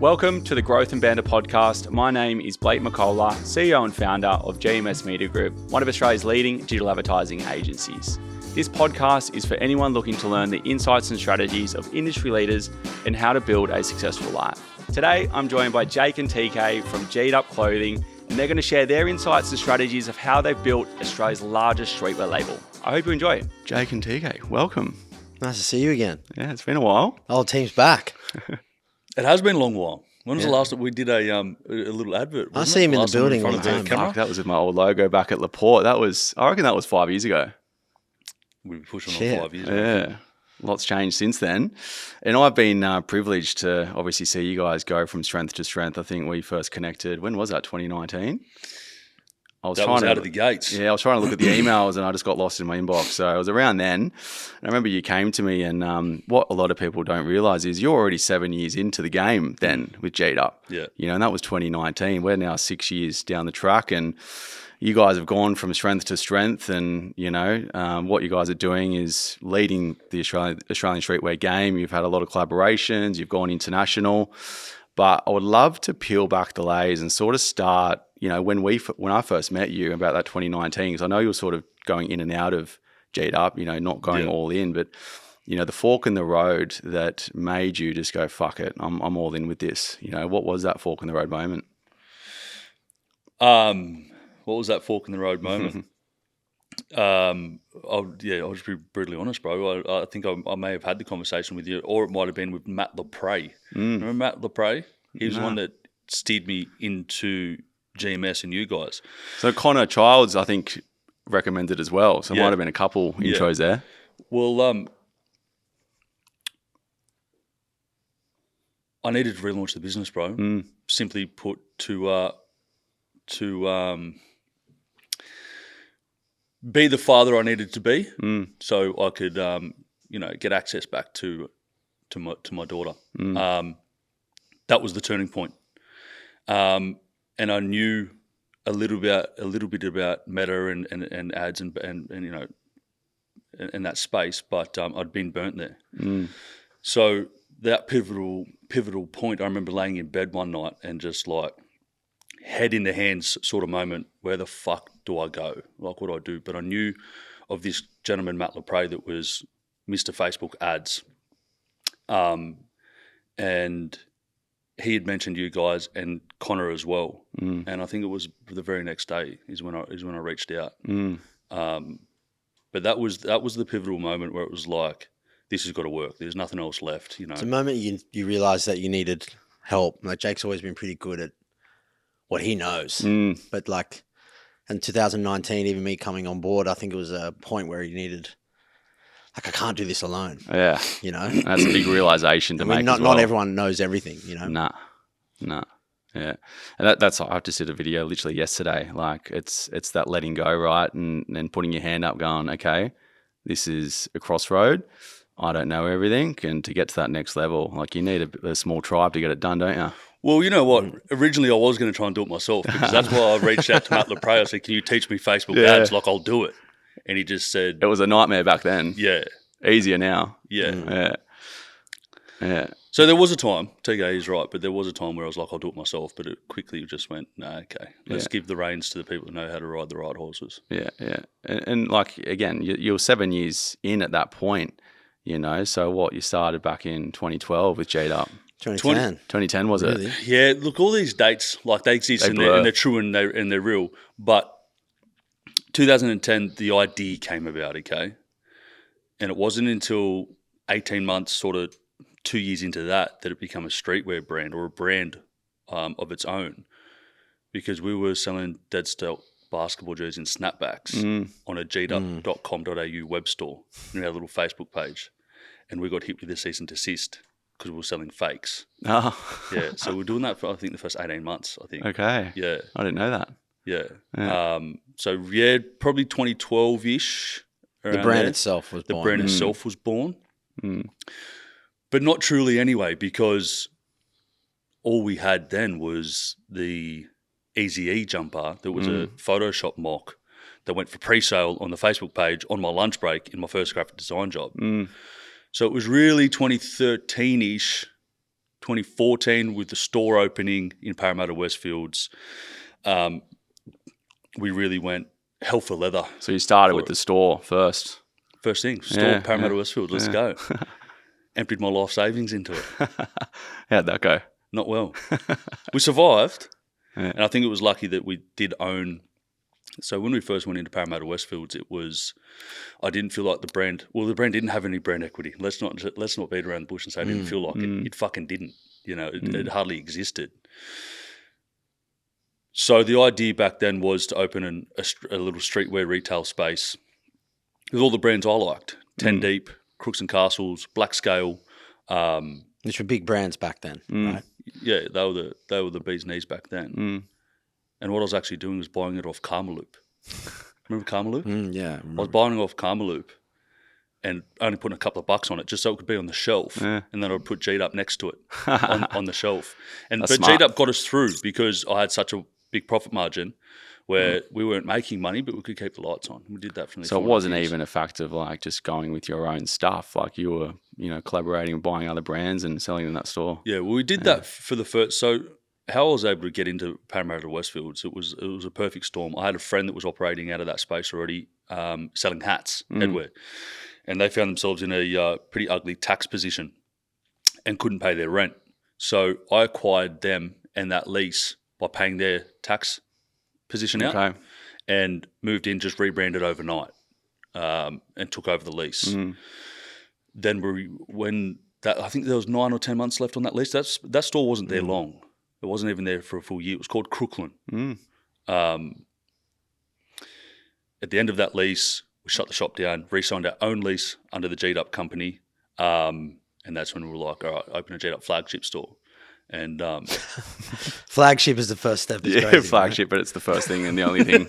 Welcome to the Growth and Banter podcast. My name is Blake McCullough, CEO and founder of GMS Media Group, one of Australia's leading digital advertising agencies. This podcast is for anyone looking to learn the insights and strategies of industry leaders and how to build a successful life. Today, I'm joined by Jake and TK from Geedup Clothing, and they're going to share their insights and strategies of how they've built Australia's largest streetwear label. I hope you enjoy it. Jake and TK, welcome. Nice to see you again. Yeah, it's been a while. The whole team's back. It has been a long while. When was the last time we did a little advert? I see him in the building all the time. time. Fuck, that was with my old logo back at Laporte. I reckon that was 5 years ago. We've been pushing on 5 years. Yeah, lots changed since then. And I've been privileged to obviously see you guys go from strength to strength. I think we first connected, when was that, 2019? I was out of the gates. Yeah, I was trying to look at the emails and I just got lost in my inbox. So it was around then. And I remember you came to me and what a lot of people don't realise is you're already 7 years into the game then with Geedup. Yeah. You know, and that was 2019. We're now 6 years down the track and you guys have gone from strength to strength and, you know, what you guys are doing is leading the Australian streetwear game. You've had a lot of collaborations. You've gone international. But I would love to peel back the layers and sort of start, you know, when I first met you about that 2019, because I know you were sort of going in and out of Geedup, you know, not going all in, but, you know, the fork in the road that made you just go, fuck it, I'm all in with this. You know, what was that fork in the road moment? What was that fork in the road moment? I'll just be brutally honest, bro. I think I may have had the conversation with you, or it might have been with Matt Lepre. Remember Matt Lepre? He was the one that steered me into GMS and you guys. So Connor Childs, I think, recommended as well. So it might have been a couple intros there. Well, I needed to relaunch the business, bro. Simply put, to be the father I needed to be, so I could, get access back to my daughter. That was the turning point, and I knew a little bit about Meta and ads and you know, and that space, but I'd been burnt there. So that pivotal point, I remember laying in bed one night and just like head in the hands sort of moment. Where the fuck do I go? Like, what do I do? But I knew of this gentleman, Matt Lepre, that was Mr. Facebook Ads. And he had mentioned you guys and Connor as well. And I think it was the very next day is when I reached out. But that was the pivotal moment where it was like, this has got to work. There's nothing else left, you know. It's the moment you realise that you needed help. Like, Jake's always been pretty good at what he knows. But like in 2019, even me coming on board, I think it was a point where he needed, like, I can't do this alone. Yeah. You know? That's a big realisation to make as well. Not everyone knows everything, you know? Nah. Yeah. And that's, I just did a video literally yesterday. Like, it's that letting go, right? And then putting your hand up going, okay, this is a crossroad. I don't know everything. And to get to that next level, like, you need a small tribe to get it done, don't you? Well, you know what? Originally, I was going to try and do it myself because that's why I reached out to Matt Lepre. I said, can you teach me Facebook ads? Like, I'll do it. And he just said... It was a nightmare back then. Yeah. Easier now. Yeah. Yeah. So there was a time, TK is right, but there was a time where I was like, I'll do it myself. But it quickly just went, no, okay. Let's give the reins to the people who know how to ride the right horses. Yeah. And like, again, you were 7 years in at that point, you know. So what, you started back in 2012 with Geedup. 2010 was really? it? Yeah, look, all these dates, like, they exist and they're true and they're real. But 2010, the idea came about, okay? And it wasn't until 18 months, sort of 2 years into that it became a streetwear brand or a brand of its own, because we were selling dead stock basketball jerseys and snapbacks on a geedup.com.au web store. We had a little Facebook page, and we got hit with a cease and desist because we were selling fakes. Oh. Yeah, so we're doing that for, I think, the first 18 months, I think. Okay. Yeah. I didn't know that. Yeah. Probably 2012-ish. The brand itself was born. The brand itself was born. But not truly anyway, because all we had then was the Easy-E jumper that was a Photoshop mock that went for pre-sale on the Facebook page on my lunch break in my first graphic design job. So it was really 2013-ish 2014 with the store opening in Parramatta Westfields, we really went hell for leather. So you started with the store first. First thing, store Parramatta Westfield, let's go. Emptied my life savings into it. How'd that go? Not well. We survived, and I think it was lucky that we did own. So when we first went into Parramatta Westfields, I didn't feel like the brand didn't have any brand equity. Let's not beat around the bush and say it didn't feel like it. It fucking didn't. It hardly existed. So the idea back then was to open a little streetwear retail space with all the brands I liked. 10 Deep, Crooks and Castles, Black Scale. Which were big brands back then, right? Yeah, they were the bee's knees back then. And what I was actually doing was buying it off Karmaloop. Remember Karmaloop? Yeah. I was buying it off Karmaloop and only putting a couple of bucks on it just so it could be on the shelf. And then I'd put Geedup next to it on the shelf. But smart. Geedup got us through because I had such a big profit margin where we weren't making money, but we could keep the lights on. We did that for So it wasn't even a fact of like just going with your own stuff. Like you were, collaborating and buying other brands and selling in that store. Yeah, well, we did that for the first. So how I was able to get into Parramatta Westfields, it was a perfect storm. I had a friend that was operating out of that space already, selling hats, headwear, and they found themselves in a pretty ugly tax position and couldn't pay their rent. So I acquired them and that lease by paying their tax position out and moved in, just rebranded overnight and took over the lease. Then I think there was 9 or 10 months left on that lease. That store wasn't there long. It wasn't even there for a full year. It was called Crooklyn. At the end of that lease, we shut the shop down, re-signed our own lease under the Geedup company, and that's when we were like, all right, open a Geedup flagship store. And flagship is the first step. It's crazy, flagship, right? but it's the first thing and the only thing.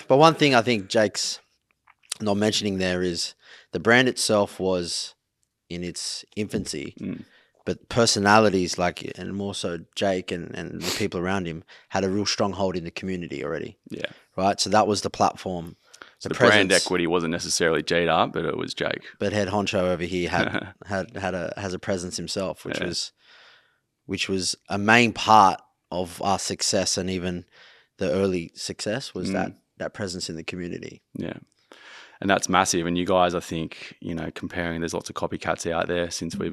But one thing I think Jake's not mentioning there is the brand itself was in its infancy, but personalities and more so Jake and the people around him had a real stronghold in the community already. Yeah. Right. So that was the platform. So the brand equity wasn't necessarily Geedup, but it was Jake. But head honcho over here has a presence himself, which was a main part of our success, and even the early success was that presence in the community. Yeah. And that's massive. And you guys, I think, comparing, there's lots of copycats out there since we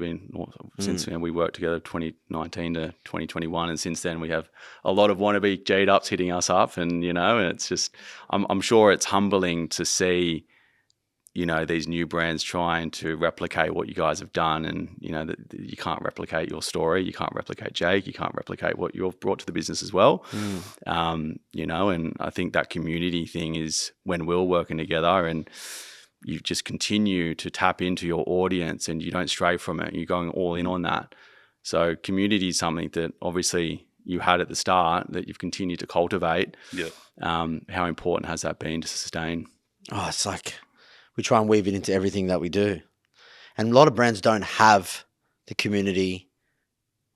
worked together 2019 to 2021. And since then we have a lot of wannabe Geedups hitting us up. And, and it's just, I'm sure it's humbling to see, these new brands trying to replicate what you guys have done, and that you can't replicate your story, you can't replicate Jake, you can't replicate what you've brought to the business as well. And I think that community thing is when we're working together and you just continue to tap into your audience and you don't stray from it, you're going all in on that. So community is something that obviously you had at the start that you've continued to cultivate. Yeah. How important has that been to sustain? Oh, it's like we try and weave it into everything that we do. And a lot of brands don't have the community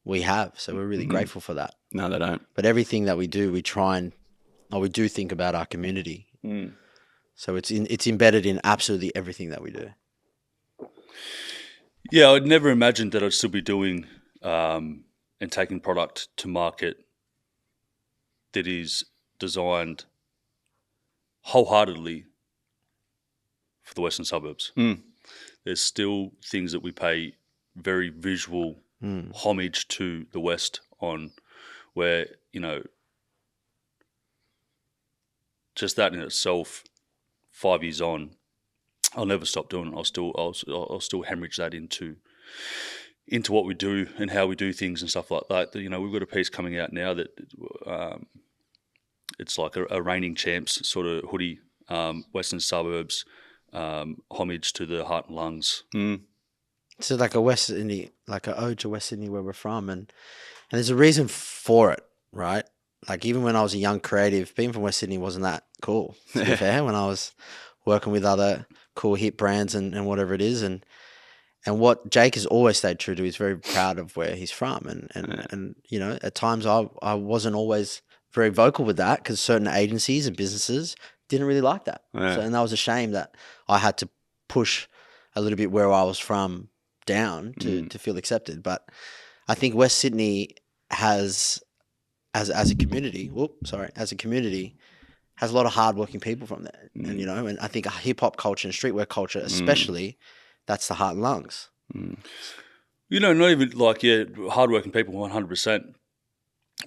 we have. So we're really grateful for that. No, they don't. But everything that we do, we do think about our community. So it's embedded in absolutely everything that we do. Yeah, I'd never imagined that I'd still be doing and taking product to market that is designed wholeheartedly for the Western suburbs. There's still things that we pay very visual homage to the West on, where, just that in itself, 5 years on, I'll never stop doing it. I'll still hemorrhage that into what we do and how we do things and stuff like that. We've got a piece coming out now that it's like a reigning champs sort of hoodie, Western suburbs, homage to the heart and lungs. So like a West Sydney, like an ode to West Sydney where we're from, and there's a reason for it, right? Like even when I was a young creative, being from West Sydney wasn't that cool, to be fair, when I was working with other cool hit brands and whatever it is. And what Jake has always stayed true to, he's very proud of where he's from. And at times I wasn't always very vocal with that because certain agencies and businesses didn't really like that. So, and that was a shame that I had to push a little bit where I was from down to feel accepted. But I think West Sydney has, as a community, has a lot of hardworking people from there, and and I think hip hop culture and streetwear culture, especially, that's the heart and lungs. Not even like hardworking people, 100%.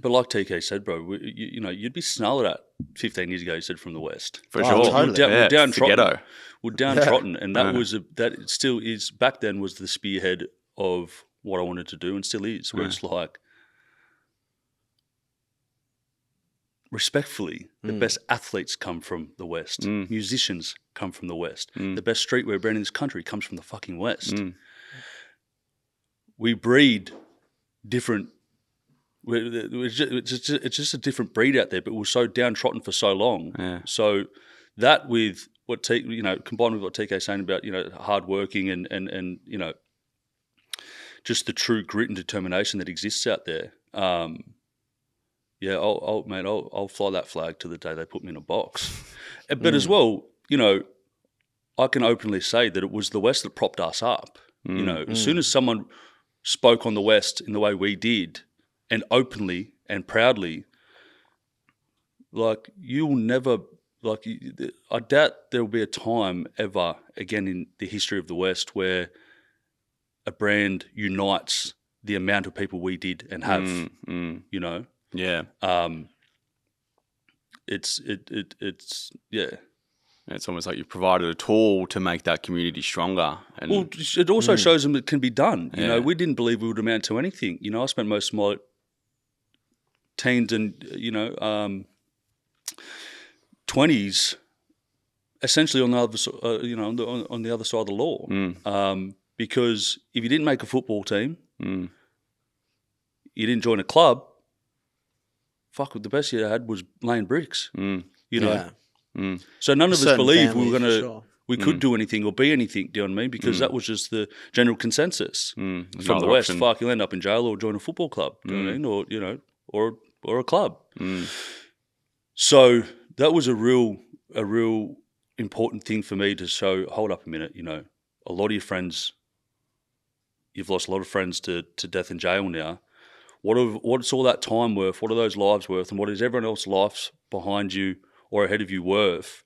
But like TK said, bro, you'd be snarled at 15 years ago. You said from the West, for sure. Totally. We're downtrodden. Ghetto. We're downtrodden, and that still is back then was the spearhead of what I wanted to do, and still is. Where it's like, respectfully, the best athletes come from the West. Musicians come from the West. The best streetwear brand in this country comes from the fucking West. We breed different. It's just a different breed out there, but we're so downtrodden for so long. Yeah. So that with what combined with what TK's saying about hardworking and just the true grit and determination that exists out there. I'll fly that flag to the day they put me in a box. But as well, I can openly say that it was the West that propped us up. As soon as someone spoke on the West in the way we did, and openly and proudly, like you'll never, like I doubt there will be a time ever again in the history of the West where a brand unites the amount of people we did and have. Yeah. It's It's almost like you've provided a tool to make that community stronger. And well, it also shows them it can be done. We didn't believe we would amount to anything. I spent most of my teens and 20s essentially on the other on the other side of the law. Because if you didn't make a football team, you didn't join a club. Fuck, the best you had was laying bricks. So none of us believed we were going to. We could do anything or be anything, do you know what I mean? Because that was just the general consensus from the West. Option. Fuck, you'll end up in jail or join a football club, do you know what I mean? Or a club. So that was a real important thing for me to show, hold up a minute, a lot of your friends, you've lost a lot of friends to death in jail now. What's all that time worth? What are those lives worth? And what is everyone else's lives behind you or ahead of you worth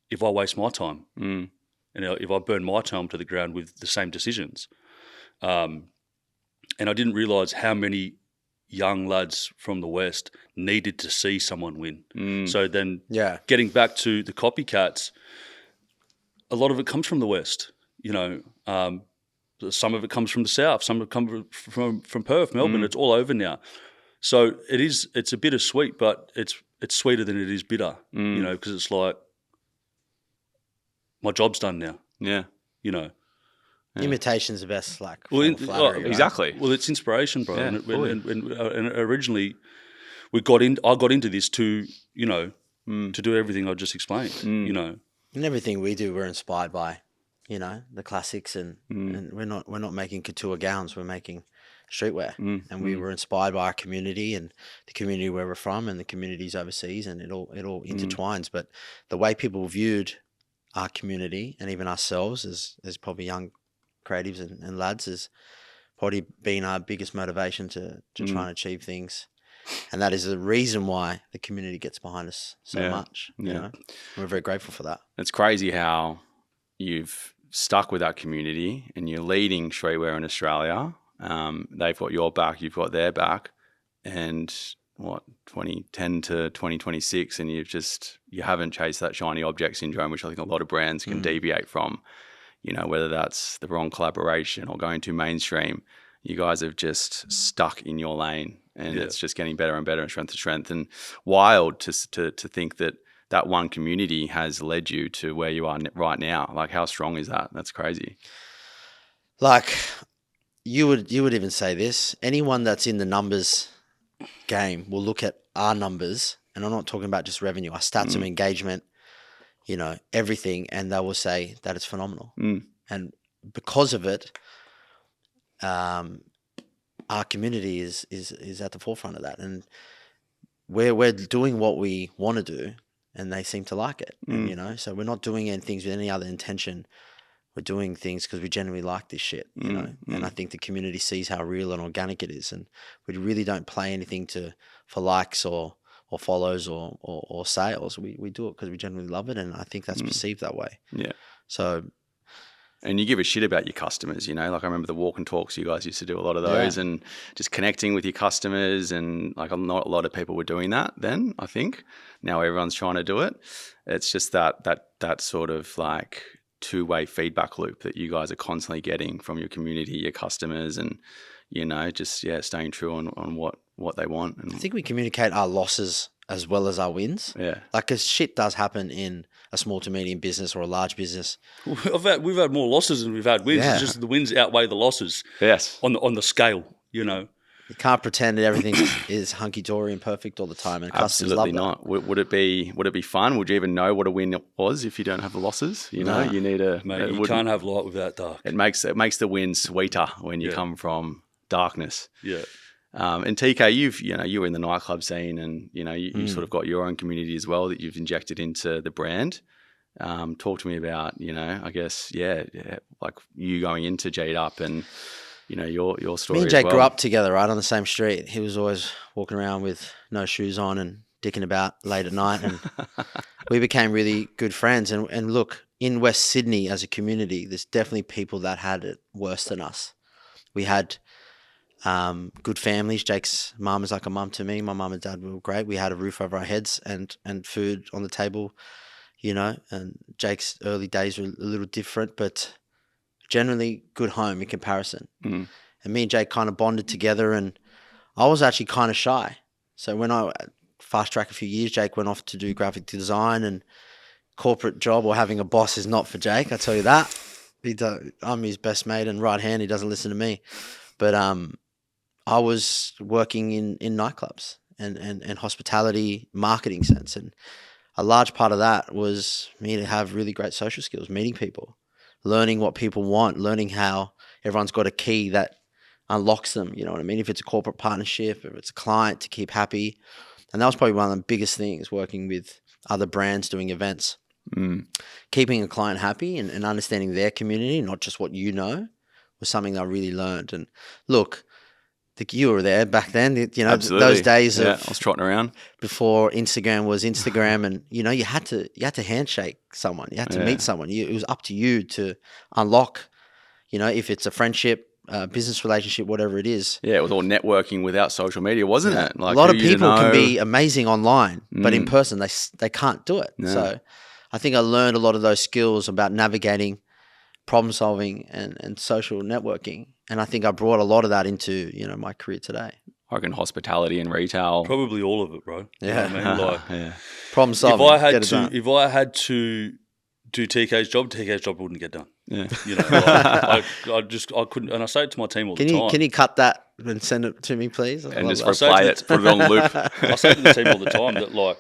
if I waste my time? And if I burn my time to the ground with the same decisions? And I didn't realise how many young lads from the West needed to see someone win. So then getting back to the copycats, a lot of it comes from the West, some of it comes from the South, some of it comes from Perth, Melbourne. It's all over now. So it's a bittersweet, but it's sweeter than it is bitter, because it's like my job's done now. Yeah. Imitation's the best, flattery, right? Exactly. Well, it's inspiration, bro. Yeah, and originally, I got into this to to do everything I just explained. And everything we do, we're inspired by, the classics, and we're not making couture gowns. We're making streetwear, and we were inspired by our community and the community where we're from, and the communities overseas, and it all intertwines. But the way people viewed our community and even ourselves as probably young creatives and lads has probably been our biggest motivation to try and achieve things. And that is the reason why the community gets behind us so much. We're very grateful for that. It's crazy how you've stuck with that community and you're leading streetwear in Australia. They've got your back, you've got their back, and 2010 to 2026, and you haven't chased that shiny object syndrome, which I think a lot of brands can deviate from. Whether that's the wrong collaboration or going too mainstream, you guys have just stuck in your lane, and it's just getting better and better and strength to strength. And wild to think that one community has led you to where you are right now. Like, how strong is that? That's crazy. Like, you would even say this. Anyone that's in the numbers game will look at our numbers, and I'm not talking about just revenue, our stats of engagement, everything, and they will say that it's phenomenal. And because of it, our community is at the forefront of that, and we're doing what we want to do, and they seem to like it. And, so we're not doing things with any other intention. we're doing things because we genuinely like this shit, you know. And I think the community sees how real and organic it is, and we really don't play anything for likes or follows or sales. We do it because we genuinely love it, and I think that's perceived that way. Yeah. So. And you give a shit about your customers, you know, like I remember the walk and talks, you guys used to do a lot of those, and just connecting with your customers, and like not a lot of people were doing that then, I think. Now everyone's trying to do it. It's just that sort of like two-way feedback loop that you guys are constantly getting from your community, your customers, and, you know, just, staying true on what they want. And I think we communicate our losses as well as our wins. Yeah. Like, because shit does happen in a small to medium business or a large business. We've had more losses than we've had wins. Yeah. It's just the wins outweigh the losses. Yes. On the scale, you know. You can't pretend that everything is hunky-dory and perfect all the time, and customers Absolutely love that. not. Would it be fun? Would you even know what a win was if you don't have the losses? You know, you need a. Mate, you can't have light without dark. It makes the win sweeter when you come from darkness. Yeah. And TK, you were in the nightclub scene, and you sort of got your own community as well that you've injected into the brand. Talk to me about I guess like you going into Geedup and your story. Me and as Jake well. grew up together, right on the same street. He was always walking around with no shoes on and dicking about late at night, and we became really good friends. And look, in West Sydney as a community, there's definitely people that had it worse than us. We had good families. Jake's mum is like a mum to me. My mum and dad were great. We had a roof over our heads and food on the table, and Jake's early days were a little different, but generally good home in comparison. And me and Jake kind of bonded together, and I was actually kind of shy. So when I fast track a few years, Jake went off to do graphic design, and corporate job or having a boss is not for Jake. I tell you that. I'm his best mate and right hand. He doesn't listen to me. But I was working in nightclubs and hospitality marketing sense. And a large part of that was me to have really great social skills, meeting people, learning what people want, learning how everyone's got a key that unlocks them. You know what I mean? If it's a corporate partnership, if it's a client, to keep happy. And that was probably one of the biggest things, working with other brands doing events. Keeping a client happy and understanding their community, not just what you know, was something that I really learned. And look, you were there back then, Absolutely. those days of I was trotting around before Instagram was Instagram, and you had to handshake someone, you had to meet someone. It was up to you to unlock, if it's a friendship, business relationship, whatever it is. Yeah, it was all networking without social media, wasn't it? Like, a lot of people can be amazing online, but in person they can't do it. No. So I think I learned a lot of those skills about navigating, problem solving, and social networking. And I think I brought a lot of that into, my career today. I reckon hospitality and retail. Probably all of it, bro. Yeah. You know what I mean? Like, Yeah. Problem solving. if I had to do TK's job wouldn't get done. Yeah. Like, I couldn't, and I say it to my team all the time. Can you cut that and send it to me, please? And just that. replay it, put it on loop. I say to the team all the time that, like,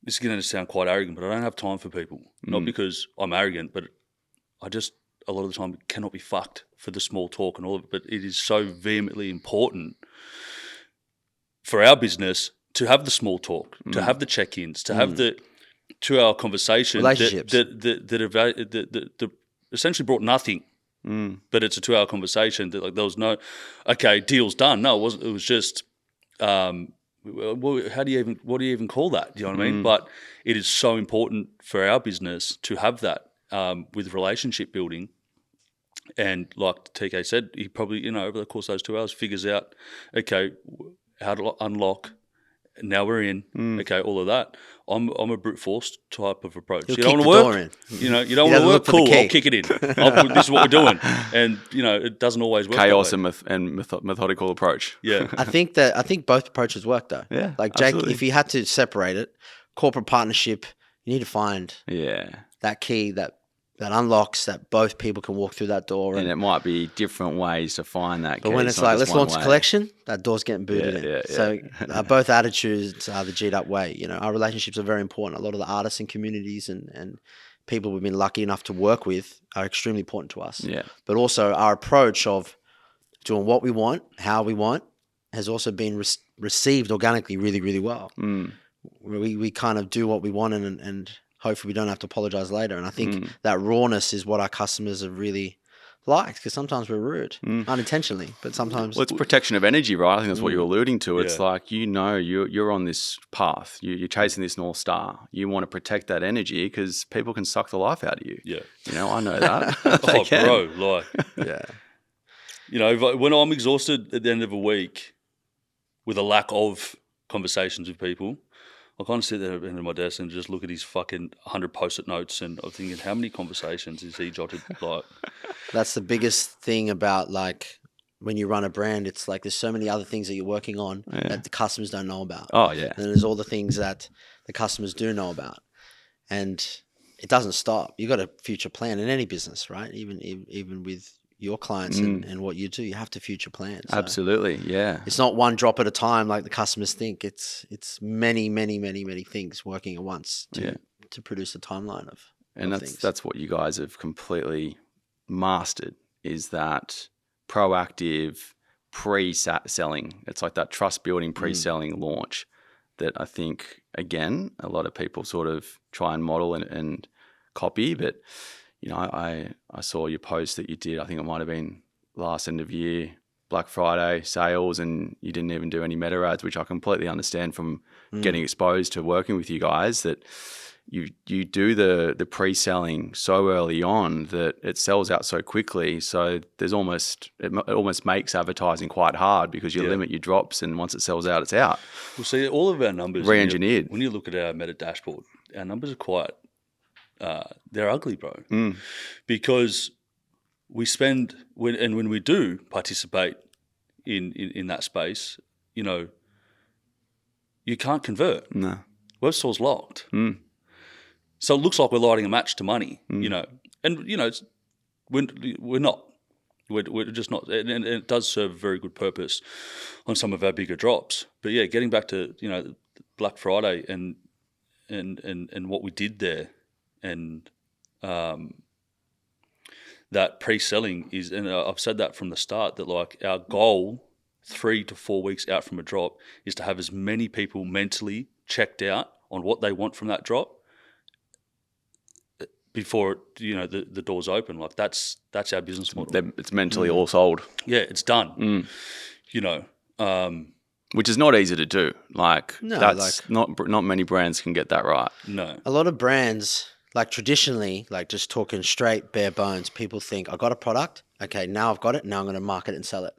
this is going to sound quite arrogant, but I don't have time for people. Not because I'm arrogant, but I just, a lot of the time, cannot be fucked for the small talk and all of it. But it is so vehemently important for our business to have the small talk, to have the check-ins, to have the 2-hour conversation. Relationships. That essentially brought nothing. But it's a 2-hour conversation that, like, there was no, okay, deal's done. No, it wasn't. It was just, what do you even call that? Do you know what I mean? But it is so important for our business to have that with relationship building. And like TK said, he probably, over the course of those 2 hours figures out, okay, how to unlock. Now we're in. Okay, all of that. I'm a brute force type of approach. He'll you don't kick want to the work. door in. You don't want to work. Cool. I'll kick it in. This is what we're doing. And it doesn't always work. Chaos and methodical approach. Yeah. I think both approaches work though. Yeah, Like Jake, absolutely. if you had to separate it, corporate partnership, you need to find Yeah. that key that unlocks that both people can walk through that door. And it might be different ways to find that. But when it's like, let's launch a collection, that door's getting booted in. Yeah. So both attitudes are the Geedup way. Our relationships are very important. A lot of the artists and communities and people we've been lucky enough to work with are extremely important to us. Yeah. But also our approach of doing what we want, how we want, has also been received organically really, really well. We kind of do what we want and hopefully we don't have to apologize later. And I think that rawness is what our customers have really liked, because sometimes we're rude, unintentionally, but sometimes... Well, it's protection of energy, right? I think that's what you're alluding to. It's Yeah. like, you're on this path. You're chasing this North Star. You want to protect that energy because people can suck the life out of you. Yeah. I know that. They Oh, can. bro, like, Yeah. when I'm exhausted at the end of a week with a lack of conversations with people, I kind of sit there at the end of my desk and just look at his fucking 100 post-it notes, and I'm thinking, how many conversations is he jotted? Like, That's the biggest thing about, like, when you run a brand. It's like there's so many other things that you're working on that the customers don't know about. Oh, yeah. And there's all the things that the customers do know about. And it doesn't stop. You got a future plan in any business, right? Even with your clients and what you do, you have to future plan. So Absolutely, yeah. it's not one drop at a time like the customers think. It's many, many, many, many things working at once to produce a timeline of things. That's what you guys have completely mastered, is that proactive pre-selling. It's like that trust building pre-selling launch that I think, again, a lot of people sort of try and model and copy. But I saw your post that you did, I think it might have been last end of year, Black Friday sales, and you didn't even do any meta ads, which I completely understand from getting exposed to working with you guys, that you do the pre-selling so early on that it sells out so quickly. So there's it almost makes advertising quite hard, because you limit your drops, and once it sells out, it's out. we'll see all of our numbers. Re-engineered. When you look at our meta dashboard, our numbers are quite, they're ugly, bro. Because we spend, when we do participate in that space, you can't convert. No. Web store's locked. So it looks like we're lighting a match to money, and we're not. We're just not, and it does serve a very good purpose on some of our bigger drops. But yeah, getting back to Black Friday and what we did there, and that pre-selling is, and I've said that from the start, that like our goal 3 to 4 weeks out from a drop is to have as many people mentally checked out on what they want from that drop before the doors open. Like that's our business model. It's mentally all sold. Yeah, it's done. Which is not easy to do. Like, No, that's not many brands can get that right. No. A lot of brands, like traditionally, like just talking straight bare bones, people think, I got a product, okay, now I've got it, now I'm going to market it and sell it.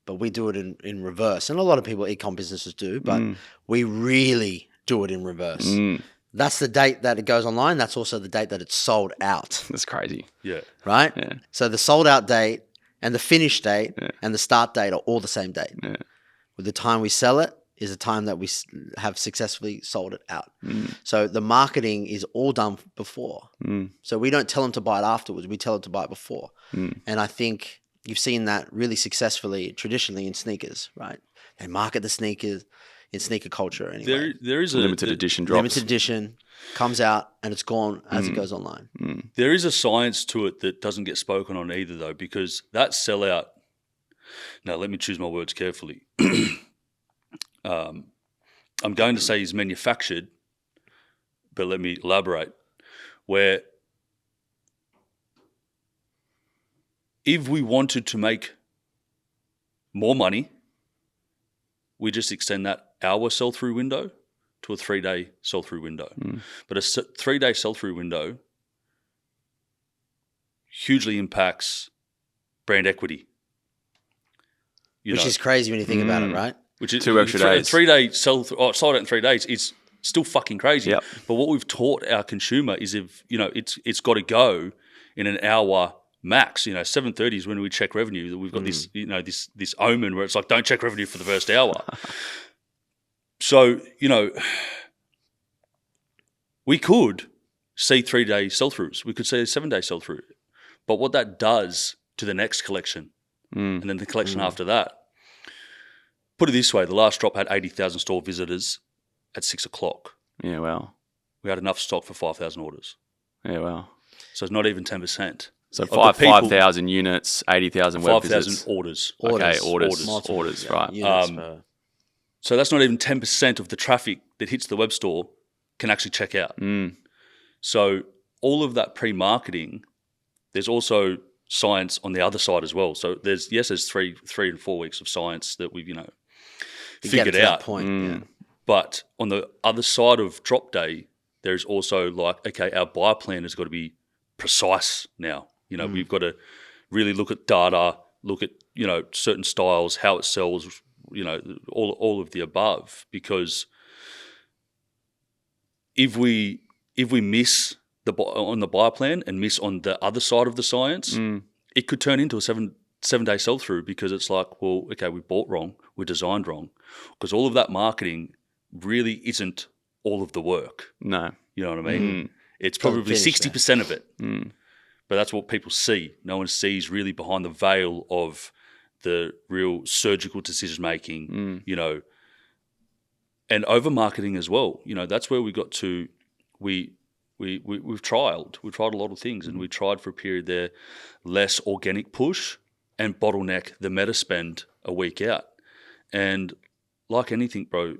But we do it in reverse. And a lot of people, e-com businesses do, but we really do it in reverse. That's the date that it goes online. That's also the date that it's sold out. That's crazy. Yeah. Right? Yeah. So the sold out date and the finish date and the start date are all the same date. Yeah. With the time we sell it is the time that we have successfully sold it out. So the marketing is all done before. So we don't tell them to buy it afterwards. We tell them to buy it before. And I think you've seen that really successfully traditionally in sneakers, right? They market the sneakers in sneaker culture anyway. There is a Limited edition drops. Limited edition comes out and it's gone as it goes online. There is a science to it that doesn't get spoken on either, though, because that sellout. Now, let me choose my words carefully. I'm going to say is manufactured, but let me elaborate. Where if we wanted to make more money, we just extend that hour sell-through window to a 3-day sell-through window. But a 3-day sell-through window hugely impacts brand equity. Which is crazy when you think about it, right? Which is 2 extra days. 3-day sold out in 3 days. It's still fucking crazy. Yep. But what we've taught our consumer is it's got to go in an hour max. 7:30 is when we check revenue. That we've got this this omen where it's like, don't check revenue for the first hour. So we could see 3-day sell-throughs. We could see a 7-day sell-through. But what that does to the next collection and then the collection after that. Put it this way, the last drop had 80,000 store visitors at 6 o'clock. Yeah, well. We had enough stock for 5,000 orders. Yeah, well. So it's not even 10%. So 5,000 units, 80,000 web visits. 5,000 orders. Okay, Orders. orders, right. Units per- So that's not even 10% of the traffic that hits the web store can actually check out. So all of that pre-marketing, there's also science on the other side as well. So there's 3 and 4 weeks of science that we've, figured out. Point, But on the other side of drop day, there's also like, okay, our buy plan has got to be precise now. We've got to really look at data, look at, certain styles, how it sells, all of the above. Because if we miss on the buy plan and miss on the other side of the science, it could turn into a seven-day sell-through, because it's like, well, okay, we bought wrong, we designed wrong, because all of that marketing really isn't all of the work. No. You know what I mean? It's probably 60% of it. But that's what people see. No one sees really behind the veil of the real surgical decision-making, and over-marketing as well. That's where we got to, we've tried a lot of things, and we tried for a period there less organic push and bottleneck the meta spend a week out. And like anything, bro,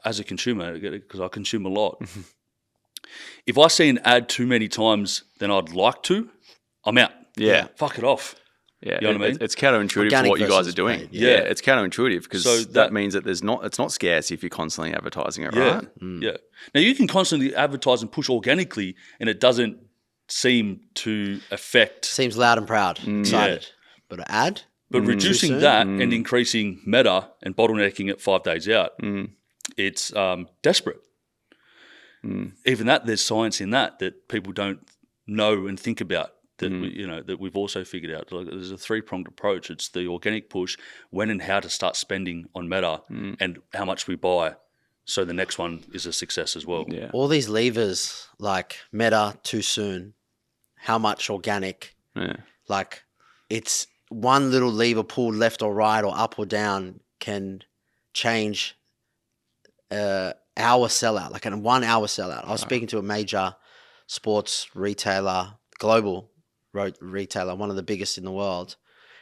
as a consumer, because I consume a lot, if I see an ad too many times than I'd like to, I'm out. Yeah. Fuck it off. Yeah, you know what I mean? It's counterintuitive Organic to what you guys versus are doing. paid, Yeah, it's counterintuitive, because So that means that it's not scarce if you're constantly advertising it, right? Yeah. Now you can constantly advertise and push organically, and it doesn't seem to affect. Seems loud and proud, excited. But an ad? But reducing that and increasing meta and bottlenecking it 5 days out, it's desperate. Even that, there's science in that people don't know and think about. That that we've also figured out. Like, there's a 3-pronged approach. It's the organic push, when and how to start spending on meta, and how much we buy, so the next one is a success as well. Yeah. All these levers, like meta, too soon, how much organic, like it's one little lever pulled left or right or up or down can change our sellout, like a 1 hour sellout. I was speaking to a major sports retailer, global retailer, one of the biggest in the world,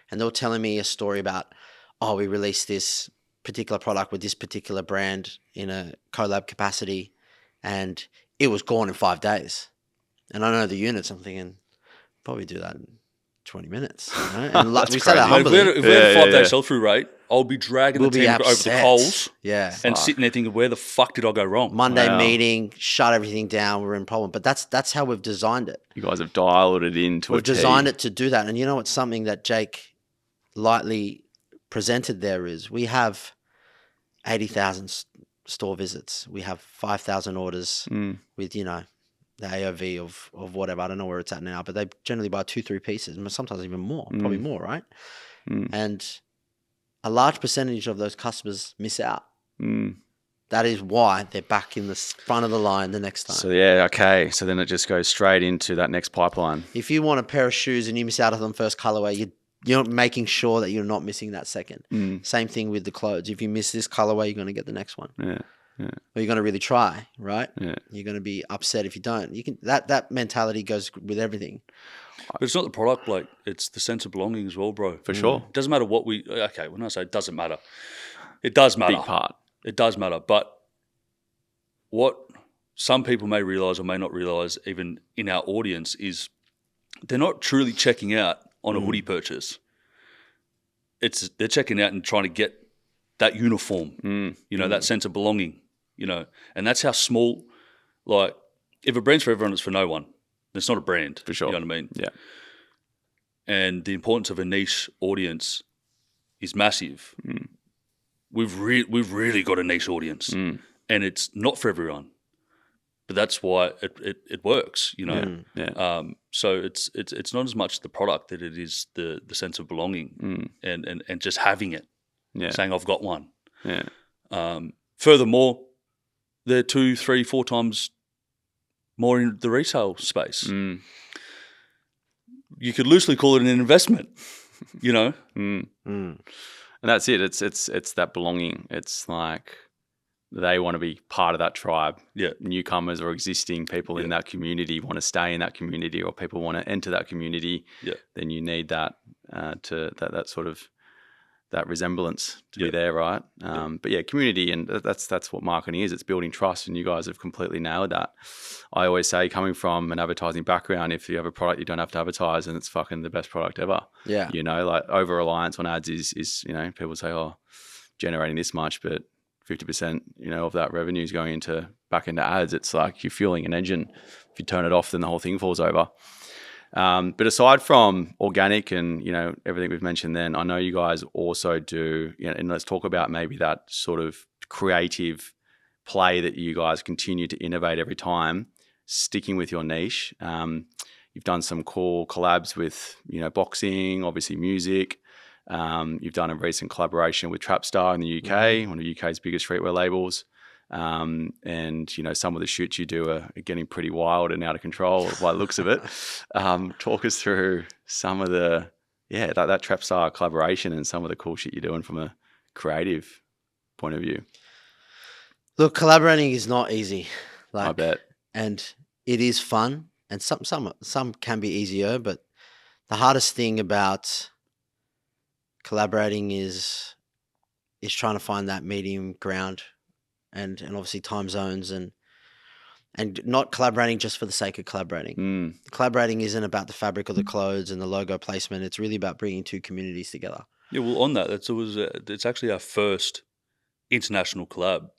and they were telling me a story about, we released this particular product with this particular brand in a collab capacity, and it was gone in 5 days. And I know the units. I'm thinking, probably do that in 20 minutes. And we said that humbly. If we had a 5-day sell-through rate, I'll be dragging the team over the coals, and sitting there thinking, where the fuck did I go wrong? Monday meeting, shut everything down, we're in problem. But that's how we've designed it. You guys have dialed it into We've designed it to do that. And it's something that Jake lightly presented there is, we have 80,000 store visits. We have 5,000 orders with, the AOV of whatever. I don't know where it's at now, but they generally buy 2-3 pieces, sometimes even more, probably more, right? And a large percentage of those customers miss out. That is why they're back in the front of the line the next time. So okay. So then it just goes straight into that next pipeline. If you want a pair of shoes and you miss out on the first colorway, you're making sure that you're not missing that second. Same thing with the clothes. If you miss this colorway, you're going to get the next one. Yeah. Or you're going to really try, right? Yeah. You're going to be upset if you don't. You can that mentality goes with everything. But it's not the product, like, it's the sense of belonging as well, bro. For sure. It doesn't matter what when I say it doesn't matter, it does matter. Big part. It does matter. But what some people may realise or may not realise, even in our audience, is they're not truly checking out on a hoodie purchase. They're checking out and trying to get that uniform, that sense of belonging, and that's how small, like, if a brand's for everyone, it's for no one. It's not a brand. For sure. You know what I mean? Yeah. And the importance of a niche audience is massive. We've really got a niche audience, and it's not for everyone, but that's why it works. So it's not as much the product that it is the sense of belonging and just having it, saying I've got one. Furthermore, they're 2, 3, 4 times more in the retail space. You could loosely call it an investment, And that's it. It's that belonging. It's like they want to be part of that tribe. Yeah. Newcomers or existing people in that community want to stay in that community, or people want to enter that community. Yeah. Then you need that that sort of that resemblance to be there, right? But yeah, community, and that's what marketing is. It's building trust, and you guys have completely nailed that. I always say, coming from an advertising background, if you have a product you don't have to advertise, and it's fucking the best product ever. Yeah. You know, like over reliance on ads is you know, people say, oh, generating this much, but 50%, you know, of that revenue is going back into ads. It's like you're fueling an engine. If you turn it off, then the whole thing falls over. But aside from organic and, you know, everything we've mentioned then, I know you guys also do, you know, and let's talk about maybe that sort of creative play that you guys continue to innovate every time, sticking with your niche. You've done some cool collabs with, you know, boxing, obviously music. You've done a recent collaboration with Trapstar in the UK, one of the UK's biggest streetwear labels. And, you know, some of the shoots you do are getting pretty wild and out of control by the looks of it. Talk us through some of that Trapstar collaboration and some of the cool shit you're doing from a creative point of view. Look, collaborating is not easy. I bet. And it is fun, and some can be easier, but the hardest thing about collaborating is trying to find that medium ground, and obviously time zones, and not collaborating just for the sake of collaborating. Collaborating isn't about the fabric of the clothes and the logo placement. It's really about bringing two communities together. Yeah, well, on that, it's actually our first international collab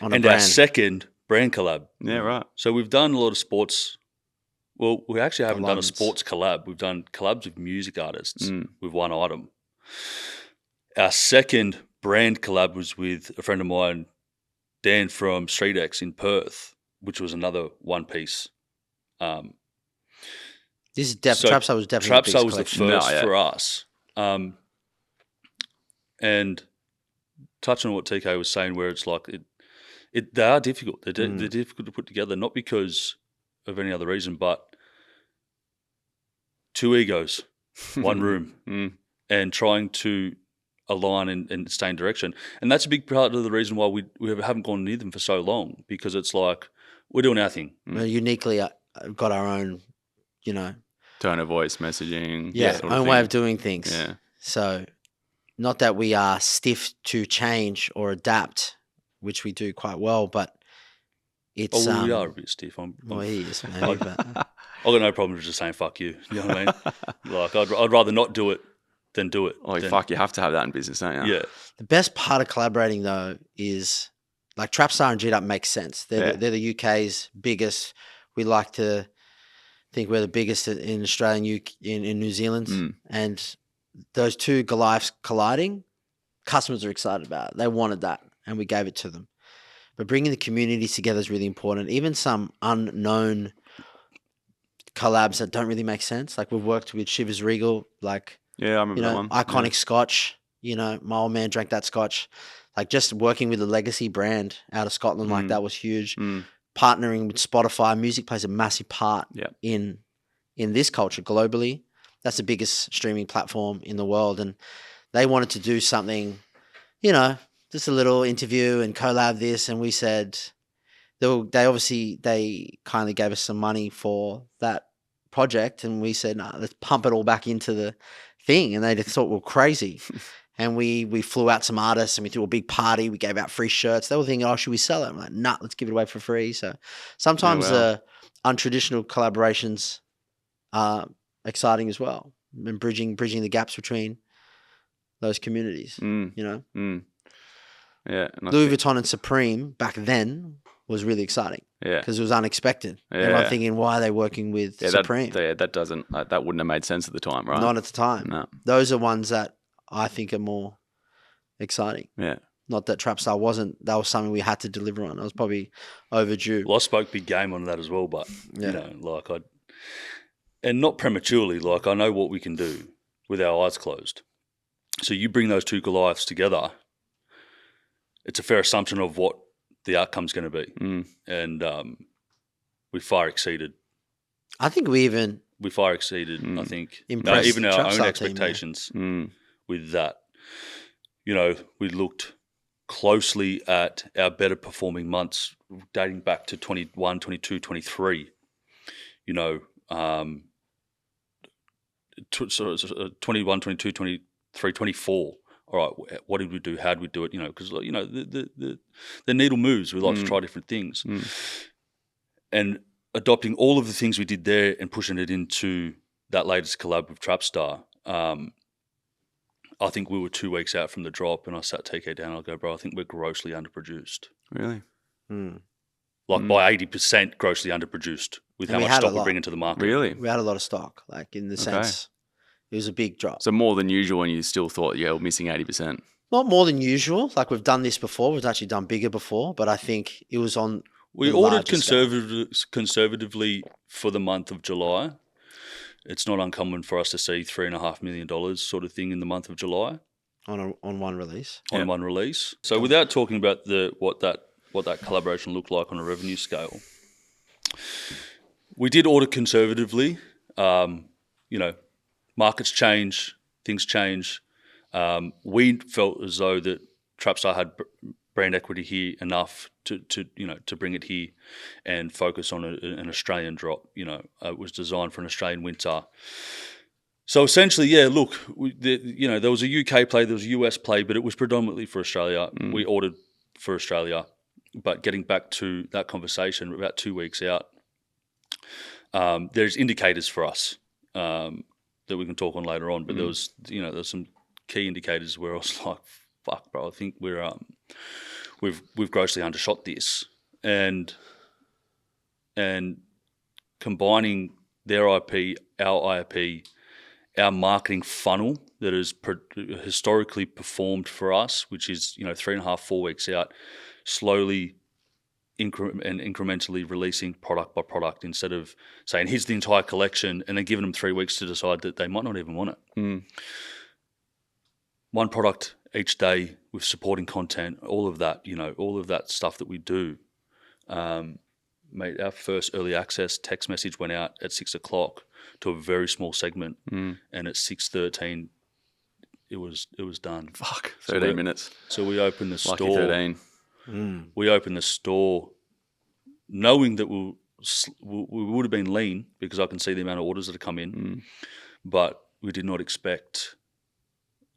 and our second brand collab. Yeah, right. So we've done a lot of sports. Well, we actually haven't done a Alignments. sports collab. We've done collabs with music artists with one item. Our second brand collab was with a friend of mine, Dan from Streetwear in Perth, which was another one piece. This is Trapstar was definitely Trapstar was the first for us. And touching on what TK was saying, where it's like they are difficult. They're difficult to put together, not because of any other reason, but two egos, one room, and trying to align and stay in direction. And that's a big part of the reason why we haven't gone near them for so long, because it's like we're doing our thing. We're uniquely got our own, you know, tone of voice, messaging. Own way of doing things. Yeah. So not that we are stiff to change or adapt, which we do quite well, but it's... we are a bit stiff. He is, maybe, but... I've got no problem with just saying fuck you. You know what I mean? Like I'd rather not do it than do it. Oh, fuck, you have to have that in business, don't you? Yeah. The best part of collaborating, though, is like Trapstar and Geedup makes sense. They're the UK's biggest. We like to think we're the biggest in Australia and in New Zealand. And those two Goliaths colliding, customers are excited about it. They wanted that, and we gave it to them. But bringing the communities together is really important. Even some unknown collabs that don't really make sense. Like we've worked with Shivers Regal, like... Yeah, I remember that one. Iconic scotch. You know, my old man drank that scotch. Like just working with a legacy brand out of Scotland, like that was huge. Partnering with Spotify, music plays a massive part in this culture globally. That's the biggest streaming platform in the world, and they wanted to do something, you know, just a little interview and collab this, and we said they kindly gave us some money for that project, and we said, nah, let's pump it all back into the thing, and they just thought we were crazy. And we flew out some artists and we threw a big party. We gave out free shirts. They were thinking, oh, should we sell it? I'm like, nah, let's give it away for free. So sometimes untraditional collaborations are exciting as well, and bridging the gaps between those communities, you know? Yeah. Louis Vuitton and Supreme back then was really exciting. Yeah. Because it was unexpected. Yeah. And I'm thinking, why are they working with Supreme? That wouldn't have made sense at the time, right? Not at the time. No. Those are ones that I think are more exciting. Yeah. Not that Trapstar wasn't. That was something we had to deliver on. It was probably overdue. Well, I spoke big game on that as well, but, you know, like and not prematurely, like I know what we can do with our eyes closed. So you bring those two Goliaths together, it's a fair assumption of what the outcome's going to be. And we far exceeded. I think we far exceeded, I think, impressed even our Trapstar own expectations with that. You know, we looked closely at our better performing months dating back to 21, 22, 23. You know, 21, 22, 23, 24 all right, what did we do? How did we do it? Because the needle moves. We like to try different things, and adopting all of the things we did there and pushing it into that latest collab with Trapstar. I think we were 2 weeks out from the drop, and I sat TK down. And I go, bro, I think we're grossly underproduced. Really? Like by 80% grossly underproduced with how much stock we're bringing to the market. Really? We had a lot of stock, like in the sense it was a big drop. So more than usual, and you still thought, we're missing 80%. Not more than usual. Like we've done this before. We've actually done bigger before, but I think it was on. We ordered conservatively for the month of July. It's not uncommon for us to see $3.5 million sort of thing in the month of July on one release. On one release. So without talking about what that collaboration looked like on a revenue scale, we did order conservatively. Markets change, things change. We felt as though that Trapstar had brand equity here enough to bring it here and focus on an Australian drop. It was designed for an Australian winter. So essentially, there was a UK play, there was a US play, but it was predominantly for Australia. We ordered for Australia, but getting back to that conversation, about 2 weeks out, there's indicators for us that we can talk on later on. But there's some key indicators where I was like, "Fuck, bro, I think we've grossly undershot this," and combining their IP, our IP, our marketing funnel that has historically performed for us, which is 3.5, 4 weeks out, slowly and incrementally releasing product by product instead of saying here's the entire collection and then giving them 3 weeks to decide that they might not even want it. One product each day with supporting content, all of that, all of that stuff that we do. Mate, our first early access text message went out at 6 o'clock to a very small segment, and at 6:13, it was done. Fuck, 13 minutes. So we opened the Lucky store. 13. We opened the store knowing that we would have been lean because I can see the amount of orders that have come in, but we did not expect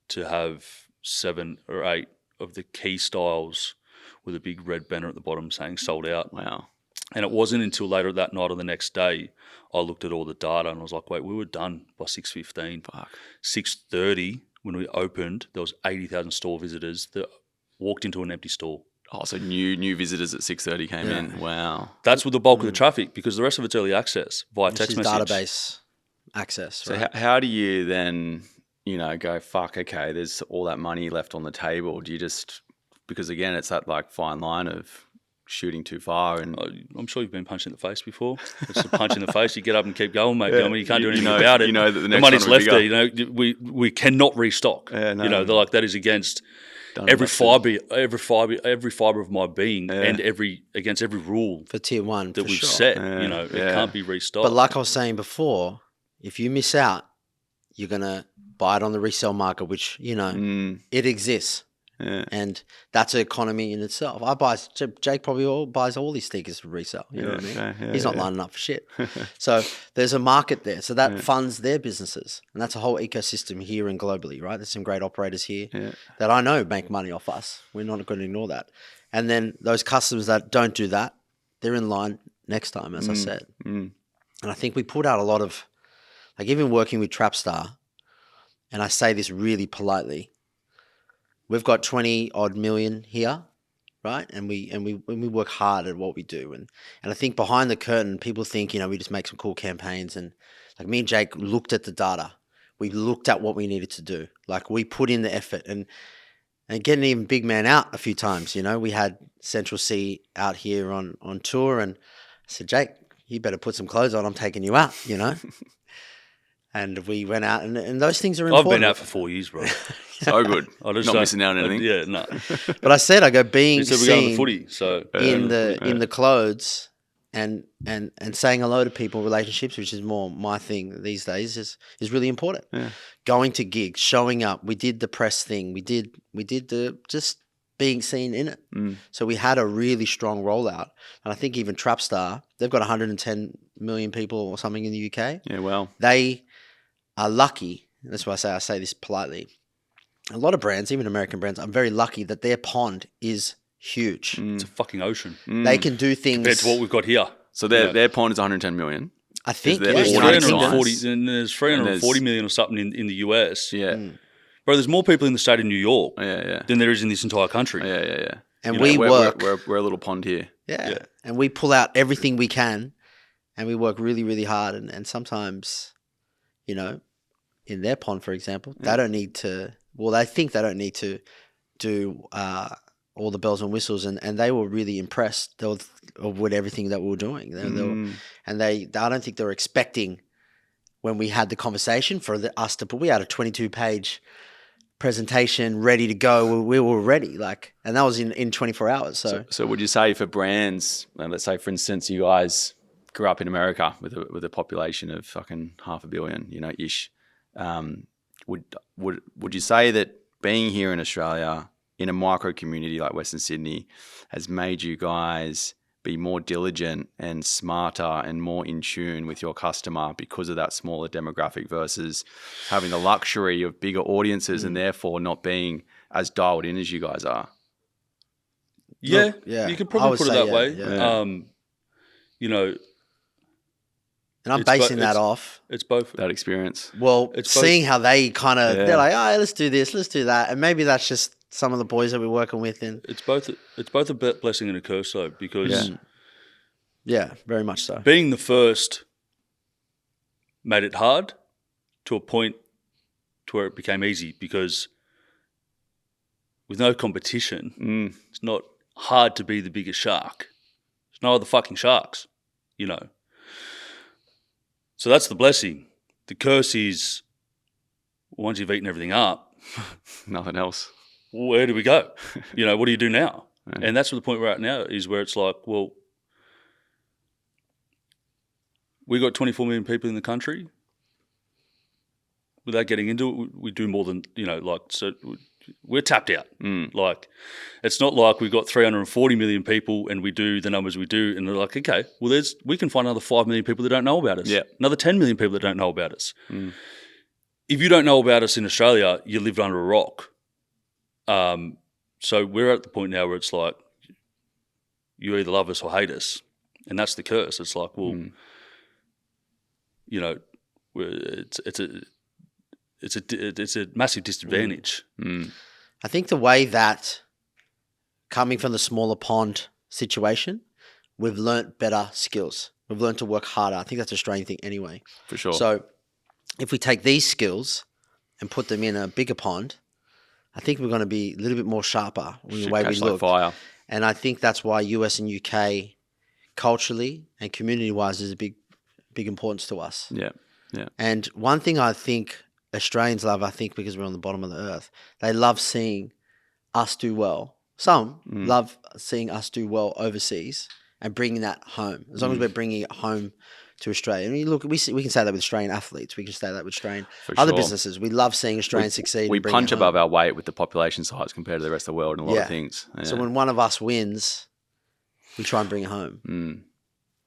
to have 7 or 8 of the key styles with a big red banner at the bottom saying sold out. Wow. And it wasn't until later that night or the next day I looked at all the data and I was like, wait, we were done by 6:15. Fuck. 6:30 when we opened, there was 80,000 store visitors that walked into an empty store. Oh, so new visitors at 6:30 came in. Wow. That's with the bulk of the traffic because the rest of it's early access via text message. Database access. So right? how do you then, go, fuck, okay, there's all that money left on the table. Do you just, because again, it's that like fine line of shooting too far. And I'm sure you've been punched in the face before. It's a punch in the face. You get up and keep going, mate. You can't do anything about it. You know that the next money's one will left be there. We cannot restock. Yeah, no. They're like that is against every fiber of my being and against every rule for tier one that for we've sure. set. It can't be restocked. But like I was saying before, if you miss out, you're gonna buy it on the resale market, which it exists. Yeah. And that's an economy in itself. Jake probably buys all these sneakers for resale. You know what I mean? Okay, He's not lining up for shit. So there's a market there. So that funds their businesses. And that's a whole ecosystem here and globally, right? There's some great operators here that I know make money off us. We're not going to ignore that. And then those customers that don't do that, they're in line next time, as I said. And I think we put out a lot of, like even working with Trapstar, and I say this really politely, we've got 20 odd million here, right? And we work hard at what we do. And I think behind the curtain, people think, we just make some cool campaigns. And like me and Jake looked at the data. We looked at what we needed to do. Like we put in the effort and getting even big man out a few times, we had Central C out here on tour and I said, Jake, you better put some clothes on. I'm taking you out, And we went out, and those things are important. I've been out for 4 years, bro. So good. Not missing out on anything. Yeah, no. But I said, being so we're going to the footy, so in the clothes and saying hello to people, relationships, which is more my thing these days, is really important. Yeah. Going to gigs, showing up. We did the press thing. We did the just being seen in it. So we had a really strong rollout. And I think even Trapstar, they've got 110 million people or something in the UK. Yeah, well. They are lucky. That's why I say this politely. a lot of brands, even American brands, I'm very lucky that their pond is huge. It's a fucking ocean They can do things compared to what we've got here. So their pond is 110 million. I think there- yeah, there's United 340, Kingdom. and there's 340 million or something in the US. Yeah. Bro, there's more people in the state of New York Yeah. than there is in this entire country. Yeah. And You know, we work. We're a little pond here. Yeah. And we pull out everything we can, and we work really, really hard. And sometimes, you know, in their pond, for example, they don't need to. Well, they think they don't need to do all the bells and whistles, and they were really impressed with everything that we were doing. I don't think they were expecting when we had the conversation for us to put. We had a 22-page presentation ready to go. We were ready, and that was in 24 hours. So would you say for brands, let's say for instance, you guys grew up in America with a population of fucking 500 million, you know, ish. Would you say that being here in Australia in a micro community like Western Sydney has made you guys be more diligent and smarter and more in tune with your customer because of that smaller demographic versus having the luxury of bigger audiences and therefore not being as dialed in as you guys are? Yeah, yeah, you could I probably would put it say that way. yeah. You know, And I'm It's bo- basing that it's- off. it's both. That experience. Well, It's both- seeing how they kind of, Yeah. they're like, oh, let's do this, let's do that. And maybe that's just some of the boys that we're working with. And It's both a blessing and a curse though, because yeah, very much so. being the first made it hard to a point to where it became easy, because with no competition, it's not hard to be the biggest shark. There's no other fucking sharks, you know. So that's the blessing. The curse is once you've eaten everything up, Nothing else. where do we go? You know, what do you do now? And that's the point we're at now, is where it's like, well, we got 24 million people in the country. Without getting into it, we do more than, you know, like, so we're tapped out. Like, it's not like we've got 340 million people and we do the numbers we do, and they're like, okay, well, we can find another 5 million people that don't know about us. Yeah. Another 10 million people that don't know about us. If you don't know about us in Australia, you lived under a rock. So we're at the point now where it's like, you either love us or hate us, and that's the curse. It's like, well, you know, it's a massive disadvantage. I think the way that coming from the smaller pond situation, we've learnt better skills. We've learned to work harder. I think that's a Australian thing anyway. For sure. So if we take these skills and put them in a bigger pond, I think we're going to be a little bit more sharper in the Should way we catch like look. fire. And I think that's why US and UK culturally and community-wise is a big importance to us. Yeah. And one thing I think Australians love, I think because we're on the bottom of the earth, they love seeing us do well. Some love seeing us do well overseas and bringing that home. As long as we're bringing it home to Australia. I mean, look, we can say that with Australian athletes. We can say that with Australian other sure. businesses. We love seeing Australians succeed. We and bring it punch home. above our weight with the population size compared to the rest of the world and a lot of things. Yeah. So when one of us wins, we try and bring it home.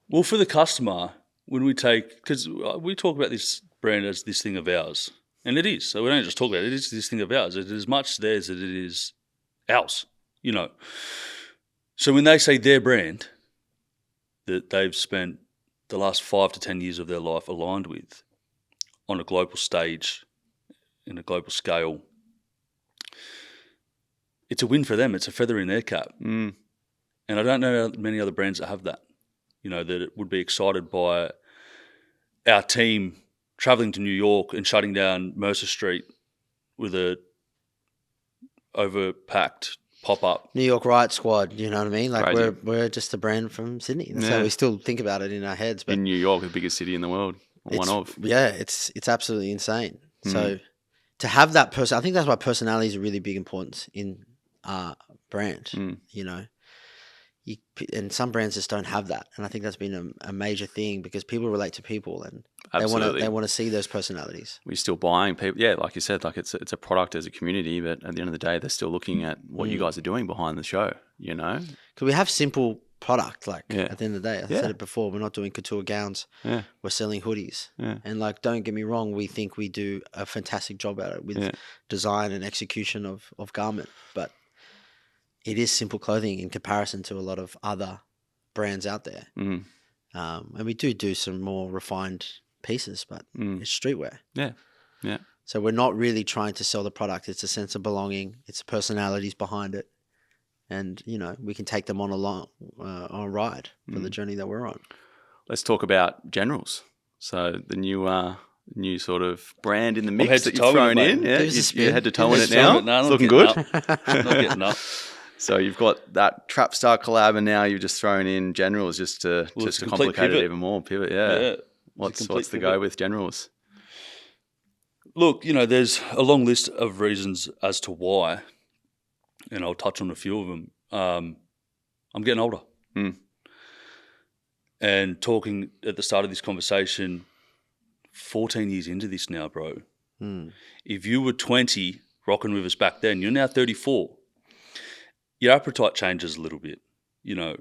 Well, for the customer, when we take, because we talk about this brand as this thing of ours, and it is. So we don't just talk about it. It is this thing of ours. It is as much theirs as it is ours, you know. So when they say their brand that they've spent the last 5 to 10 years of their life aligned with on a global stage, in a global scale, it's a win for them. It's a feather in their cap. And I don't know many other brands that have that, you know, that it would be excited by our team traveling to New York and shutting down Mercer Street with a overpacked pop-up. New York Riot Squad, you know what I mean? Like Crazy. we're just a brand from Sydney. That's how we still think about it in our heads. But in New York, the biggest city in the world, or one of. Yeah, it's absolutely insane. So to have that person, I think that's why personality is a really big importance in brand. You know, and some brands just don't have that, and I think that's been a major thing because people relate to people, and Absolutely. they want to see those personalities. We're still buying people. Yeah, like you said, like it's a product as a community, but at the end of the day, they're still looking at what you guys are doing behind the show, you know? Because we have simple product. Like Yeah. at the end of the day, I Yeah. said it before, we're not doing couture gowns. Yeah. We're selling hoodies. Yeah. And like, don't get me wrong, we think we do a fantastic job at it with Yeah. design and execution of garment, but it is simple clothing in comparison to a lot of other brands out there. Mm. And we do some more refined pieces, but it's streetwear. Yeah. Yeah. So we're not really trying to sell the product. It's a sense of belonging. It's the personalities behind it. And, you know, we can take them on on a ride for the journey that we're on. Let's talk about Generals. So the new sort of brand in the mix head to that you've toe thrown in it, in. mate. Yeah, Give us a you spin. head to toe Give in us it a now. No, It's not looking getting good. up. Not getting up. So you've got that Trapstar collab, and now you've just thrown in Generals just to It's a complete complicate it pivot. even more. Pivot, yeah. Yeah. What's complete the pivot. go with Generals? Look, you know, there's a long list of reasons as to why, and I'll touch on a few of them. I'm getting older. And talking at the start of this conversation, 14 years into this now, bro. If you were 20 rocking with us back then, you're now 34. Your appetite changes a little bit, you know,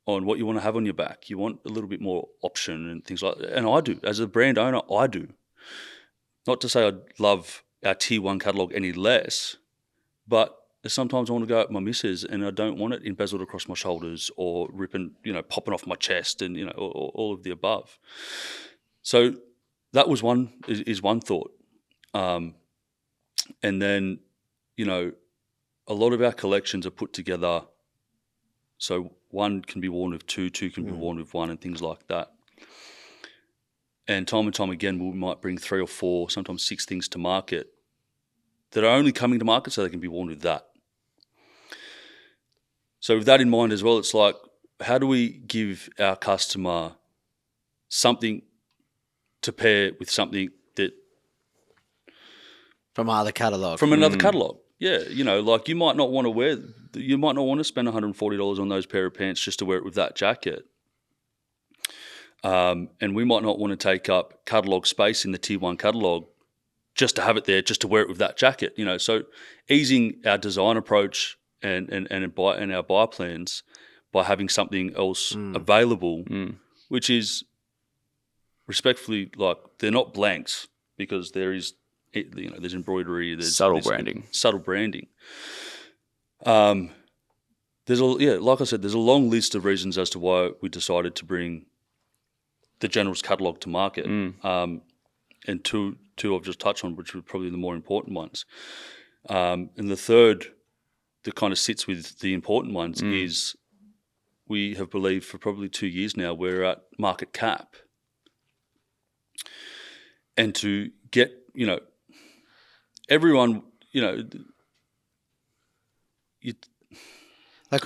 on what you want to have on your back. You want a little bit more option and things like that. And I do. As a brand owner, I do. Not to say I love our tier 1 catalogue any less, but sometimes I want to go out with my missus and I don't want it embezzled across my shoulders or ripping, you know, popping off my chest and, you know, all of the above. So that was one thought. And then, you know, a lot of our collections are put together so one can be worn with two can be worn with one and things like that. And time again, we might bring 3 or 4, sometimes 6 things to market that are only coming to market so they can be worn with that. So with that in mind as well, it's like, how do we give our customer something to pair with something that From other catalogue. from another catalogue? Yeah, you know, like you might not want to spend $140 on those pair of pants just to wear it with that jacket. And we might not want to take up catalogue space in the tier 1 catalogue just to have it there, just to wear it with that jacket, you know. So easing our design approach and our buy plans by having something else available, which is respectfully, like, they're not blanks because there is, you know, there's embroidery, there's Subtle branding. Like I said, there's a long list of reasons as to why we decided to bring the General's catalogue to market. And two I've just touched on, which were probably the more important ones. And the third that kind of sits with the important ones is we have believed for probably 2 years now we're at market cap. And to get, you know, everyone, you know,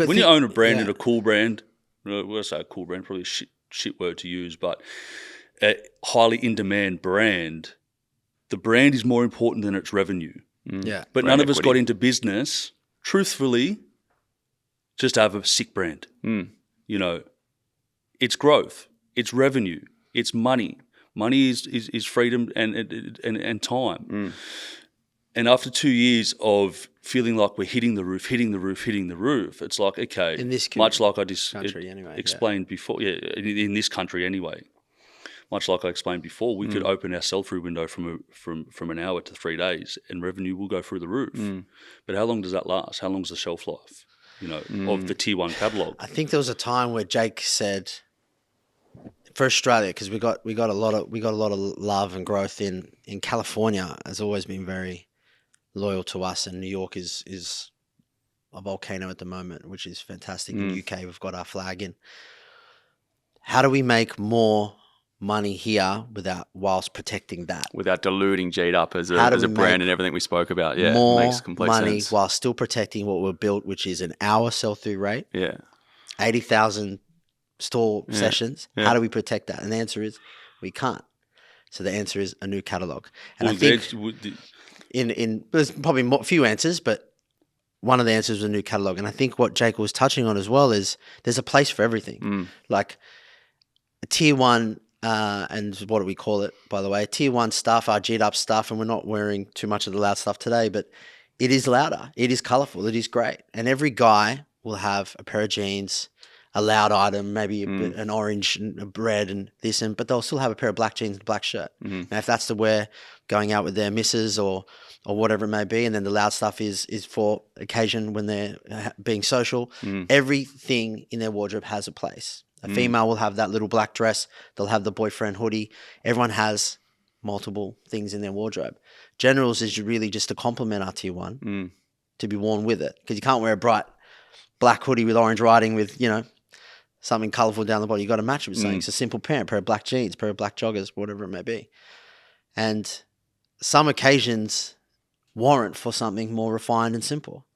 when you own a brand and a cool brand, we'll say a cool brand, probably a shit word to use, but a highly in-demand brand, the brand is more important than its revenue. Yeah. But Brand none of us equity. got into business, truthfully, just to have a sick brand. You know, it's growth, it's revenue, it's money. Money is freedom and time. And after 2 years of feeling like we're hitting the roof, it's like, okay, In this much like I country anyway, explained before, in this country anyway, much like I explained before, we could open our sell-through window from an hour to 3 days and revenue will go through the roof. But how long does that last? How long is the shelf life, you know, of the tier 1 catalogue? I think there was a time where Jake said, for Australia, because we got a lot of love and growth in California, has always been very loyal to us, and New York is a volcano at the moment, which is fantastic. In the UK, we've got our flag in. How do we make more money here whilst protecting that? Without diluting Geedup as How do a we brand make and everything we spoke about. Yeah, more makes complete money sense. while still protecting what we've built, which is an hour sell-through rate, Yeah. 80,000 store sessions. Yeah. How do we protect that? And the answer is we can't. So the answer is a new catalogue. And Well, I think there's probably a few answers, but one of the answers was a new catalogue. And I think what Jake was touching on as well is there's a place for everything. Like a tier 1, and what do we call it, by the way? Tier 1 stuff, our Geedup stuff, and we're not wearing too much of the loud stuff today, but it is louder. It is colourful. It is great. And every guy will have a pair of jeans, a loud item, maybe an orange and a red and this, but they'll still have a pair of black jeans and a black shirt. Now, if that's the wear going out with their missus or whatever it may be, and then the loud stuff is for occasion when they're being social, everything in their wardrobe has a place. A female will have that little black dress. They'll have the boyfriend hoodie. Everyone has multiple things in their wardrobe. Generals is really just to complement our tier one to be worn with it, because you can't wear a bright black hoodie with orange writing with, something colourful down the bottom. You got to match it with something. It's a simple pair of black jeans, pair of black joggers, whatever it may be. And some occasions warrant for something more refined and simple,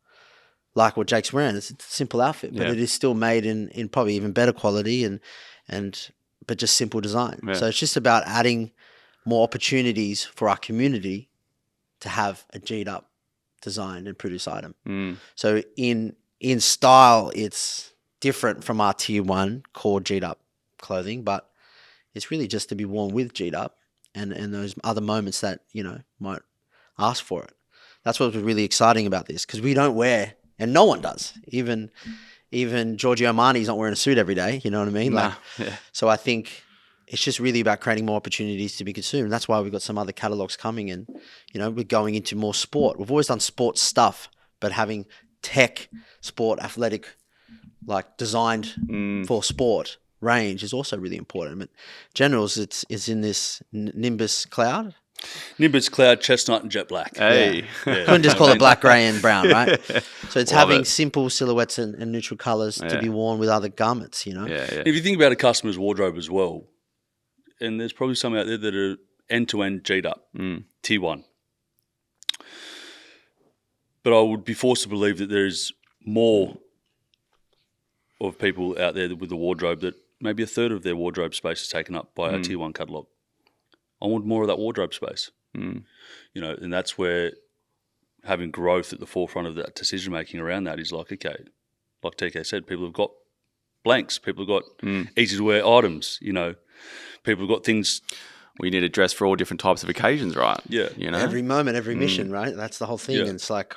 like what Jake's wearing. It's a simple outfit, but it is still made in probably even better quality but just simple design. So it's just about adding more opportunities for our community to have a Geedup designed and produced item. So in style, it's different from our tier one core Geedup clothing, but it's really just to be worn with Geedup and those other moments that, might ask for it. That's what's really exciting about this, because we don't wear, and no one does. Even Giorgio Armani's not wearing a suit every day, you know what I mean? So I think it's just really about creating more opportunities to be consumed. That's why we've got some other catalogs coming, and, we're going into more sport. We've always done sports stuff, but having tech, sport, athletic, like designed for sport range is also really important. But Generals, it's in this Nimbus cloud. Nimbus cloud, chestnut, and jet black. Hey. Couldn't just call it black, grey, and brown, right? So it's having simple silhouettes and neutral colours to be worn with other garments, If you think about a customer's wardrobe as well, and there's probably some out there that are end-to-end Geedup, tier one. But I would be forced to believe that there's more of people out there with the wardrobe that maybe a third of their wardrobe space is taken up by our tier one catalogue. I want more of that wardrobe space, and that's where having growth at the forefront of that decision making around that is like, okay, like TK said, people have got blanks, people have got easy to wear items, people have got things. We need a dress for all different types of occasions, right? Yeah. Every moment, every mission, right? That's the whole thing. Yeah. And it's like,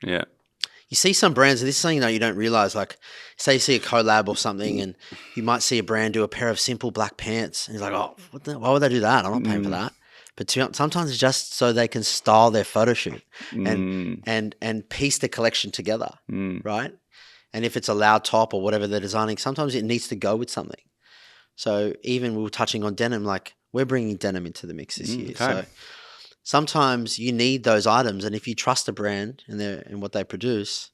you see some brands, and this is something that you don't realize, like, say you see a collab or something, and you might see a brand do a pair of simple black pants, and you're like, oh, why would they do that? I'm not paying for that. But sometimes it's just so they can style their photo shoot and piece the collection together, right? And if it's a loud top or whatever they're designing, sometimes it needs to go with something. So even we were touching on denim, like, we're bringing denim into the mix this year. So sometimes you need those items, and if you trust a brand and what they produce,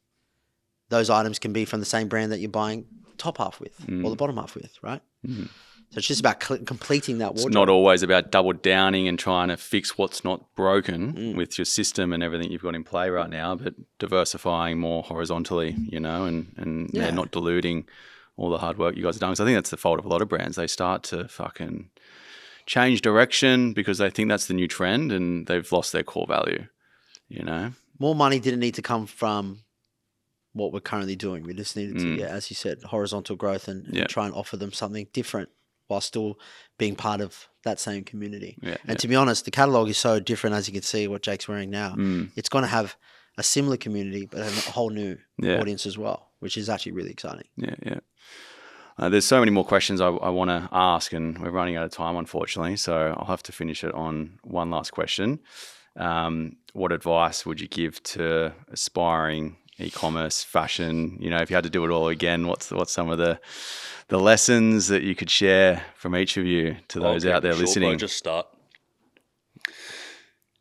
those items can be from the same brand that you're buying top half with or the bottom half with, right? So it's just about completing that wardrobe. It's not always about double downing and trying to fix what's not broken with your system and everything you've got in play right now, but diversifying more horizontally, and not diluting all the hard work you guys are doing. So I think that's the fault of a lot of brands. They start to fucking change direction because they think that's the new trend and they've lost their core value, More money didn't need to come from what we're currently doing. We just needed to, as you said, horizontal growth and try and offer them something different while still being part of that same community. And to be honest, the catalogue is so different, as you can see what Jake's wearing now. It's going to have a similar community, but a whole new audience as well, which is actually really exciting. There's so many more questions I want to ask, and we're running out of time, unfortunately. So I'll have to finish it on one last question. What advice would you give to aspiring e-commerce, fashion? If you had to do it all again, what's some of the lessons that you could share from each of you to those out there listening? Bro,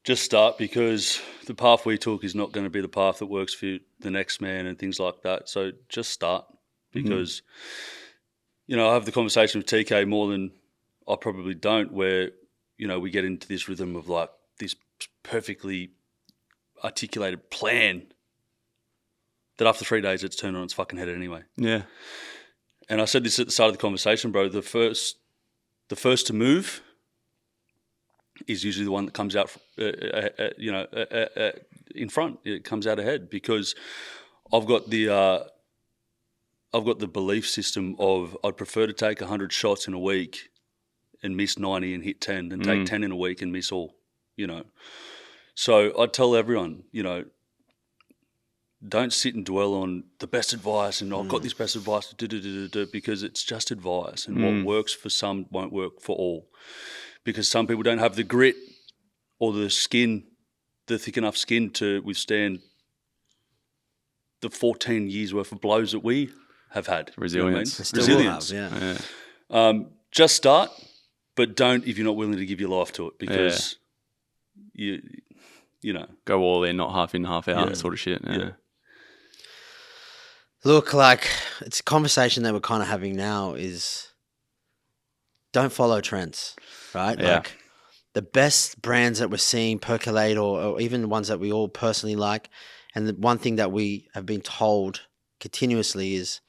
just start, because the path we took is not going to be the path that works for the next man and things like that. So just start, because I have the conversation with TK more than I probably don't, where, we get into this rhythm of like this perfectly articulated plan that after 3 days it's turned on its fucking head anyway. Yeah. And I said this at the start of the conversation, bro, the first to move is usually the one that comes out, in front. It comes out ahead, because I've got the belief system of I'd prefer to take 100 shots in a week and miss 90 and hit 10 than take 10 in a week and miss all, So I'd tell everyone, don't sit and dwell on the best advice and I've got this best advice, because it's just advice, and what works for some won't work for all, because some people don't have the grit or the skin, the thick enough skin to withstand the 14 years worth of blows that we have had. Resilience. Still Resilience. will have, yeah. Just start, but don't if you're not willing to give your life to it, because you know. Go all in, not half in, half out sort of shit. Yeah. Look, like, it's a conversation that we're kind of having now is don't follow trends, right? Yeah. Like, the best brands that we're seeing percolate, or even the ones that we all personally like, and the one thing that we have been told continuously is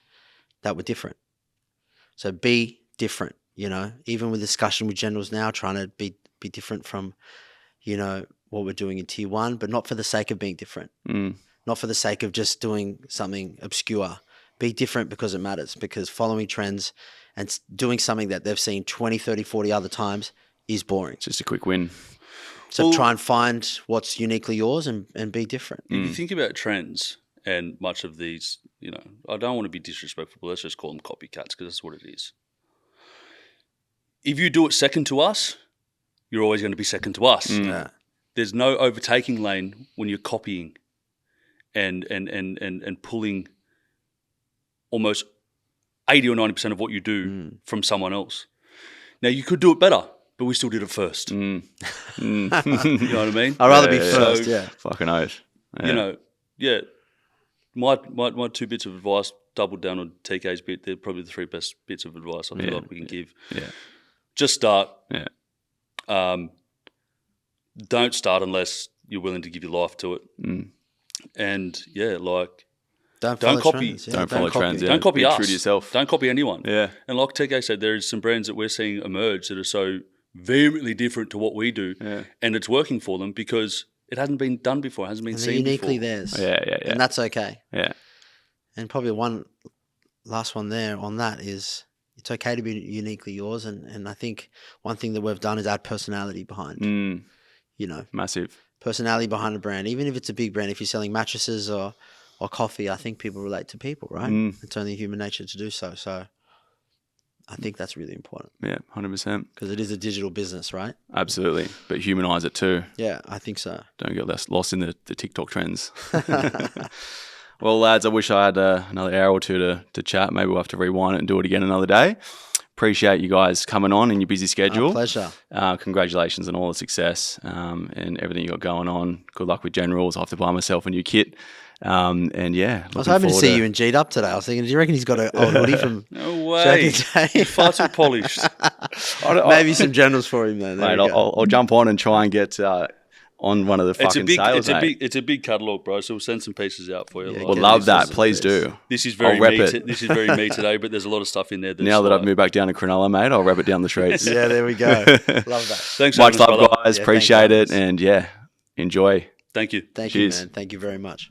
that we're different. So be different, you know, even with discussion with generals now, trying to be different from, you know, what we're doing in tier one, but not for the sake of being different. Not for the sake of just doing something obscure. Be different because it matters, because following trends and doing something that they've seen 20, 30, 40 other times is boring. It's just a quick win. So try and find what's uniquely yours and be different. If you think about trends and much of these, you know, I don't want to be disrespectful, but let's just call them copycats, because that's what it is. If you do it second to us, you're always going to be second to us. Yeah. There's no overtaking lane when you're copying and pulling almost 80 or 90% of what you do from someone else. Now, you could do it better, but we still did it first. You know what I mean? I'd rather be first, So, Fucking oath. Yeah. You know, my 2 bits of advice, doubled down on TK's bit. They're probably the 3 best bits of advice I feel like we can give. Yeah. Just start. Yeah. Don't start unless you're willing to give your life to it. And Don't copy. trends, Don't follow trends. Yeah. don't copy Be us. true to yourself. Don't copy anyone. Yeah. And like TK said, there is some brands that we're seeing emerge that are so vehemently different to what we do, and it's working for them because it hasn't been done before, it hasn't been And they're seen uniquely before. theirs. Yeah. And that's okay. Yeah. And probably one last one there on that is it's okay to be uniquely yours. And I think one thing that we've done is add personality behind, you know, Massive. personality behind a brand. Even if it's a big brand, if you're selling mattresses or coffee, I think people relate to people, right? It's only human nature to do so. So I think that's really important. Yeah, 100%. Because it is a digital business, right? Absolutely. But humanize it too. Yeah, I think so. Don't get lost in the TikTok trends. Well, lads, I wish I had another hour or two to chat. Maybe we'll have to rewind it and do it again another day. Appreciate you guys coming on in your busy schedule. Our pleasure. Congratulations on all the success and everything you got going on. Good luck with generals. I'll have to buy myself a new kit. And yeah, I was hoping to see you in Geedup today. I was thinking, do you reckon he's got an old hoodie from No way. You're far too polished. Maybe some generals for him then. Mate, I'll jump on and try and get on one of the fucking sales. It's a big catalogue, bro. So we'll send some pieces out for you. Yeah, Would love that. Please do. This is very I'll rep me. it. This is very me today, but there's a lot of stuff in there. Now that I've moved back down to Cronulla, mate, I'll rep it down the streets. Yeah, there we go. Love that. Thanks, Much love, brother. guys. Yeah, Appreciate thanks, it. And yeah, enjoy. Thank you. Thank Cheers. you, man. Thank you very much.